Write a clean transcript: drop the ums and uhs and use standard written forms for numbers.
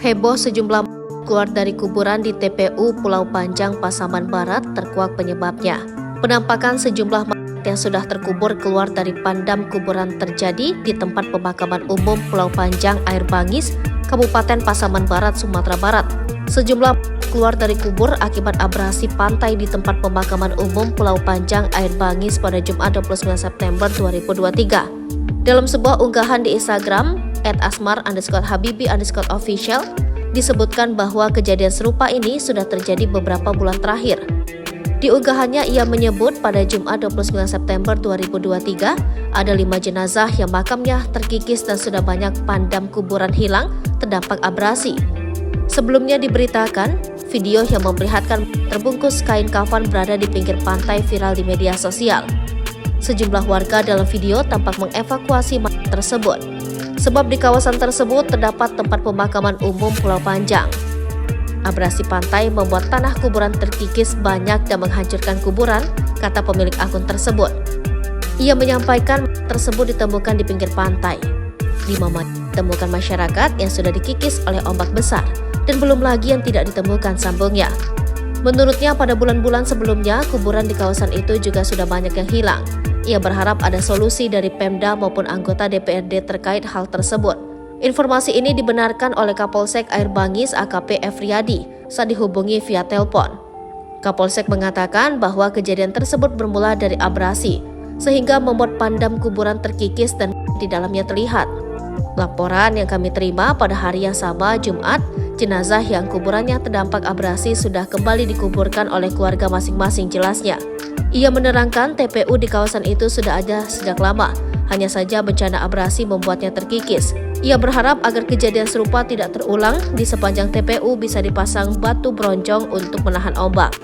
Heboh sejumlah keluar dari kuburan di TPU Pulau Panjang, Pasaman Barat terkuak penyebabnya. Penampakan sejumlah mayat yang sudah terkubur keluar dari pandam kuburan terjadi di tempat pemakaman umum Pulau Panjang Air Bangis, Kabupaten Pasaman Barat, Sumatera Barat. Sejumlah keluar dari kubur akibat abrasi pantai di tempat pemakaman umum Pulau Panjang Air Bangis pada Jumat 29 September 2023. Dalam sebuah unggahan di Instagram, @asmar_habibi_official, disebutkan bahwa kejadian serupa ini sudah terjadi beberapa bulan terakhir. Di unggahannya ia menyebut pada Jumat 29 September 2023 ada 5 jenazah yang makamnya terkikis dan sudah banyak pandam kuburan hilang terdampak abrasi. Sebelumnya diberitakan, video yang memperlihatkan terbungkus kain kafan berada di pinggir pantai viral di media sosial. Sejumlah warga dalam video tampak mengevakuasi mayat tersebut, sebab di kawasan tersebut terdapat tempat pemakaman umum Pulau Panjang. Abrasi pantai membuat tanah kuburan terkikis banyak dan menghancurkan kuburan, kata pemilik akun tersebut. Ia menyampaikan tersebut ditemukan di pinggir pantai. 5 mayat ditemukan masyarakat yang sudah dikikis oleh ombak besar, dan belum lagi yang tidak ditemukan, sambungnya. Menurutnya pada bulan-bulan sebelumnya kuburan di kawasan itu juga sudah banyak yang hilang. Ia berharap ada solusi dari Pemda maupun anggota DPRD terkait hal tersebut. Informasi ini dibenarkan oleh Kapolsek Air Bangis AKP Efriadi saat dihubungi via telepon. Kapolsek mengatakan bahwa kejadian tersebut bermula dari abrasi, sehingga membuat pandam kuburan terkikis dan di dalamnya terlihat. Laporan yang kami terima pada hari yang sama, Jumat, jenazah yang kuburannya terdampak abrasi sudah kembali dikuburkan oleh keluarga masing-masing, jelasnya. Ia menerangkan TPU di kawasan itu sudah ada sejak lama, hanya saja bencana abrasi membuatnya terkikis. Ia berharap agar kejadian serupa tidak terulang di sepanjang TPU bisa dipasang batu bronjong untuk menahan ombak.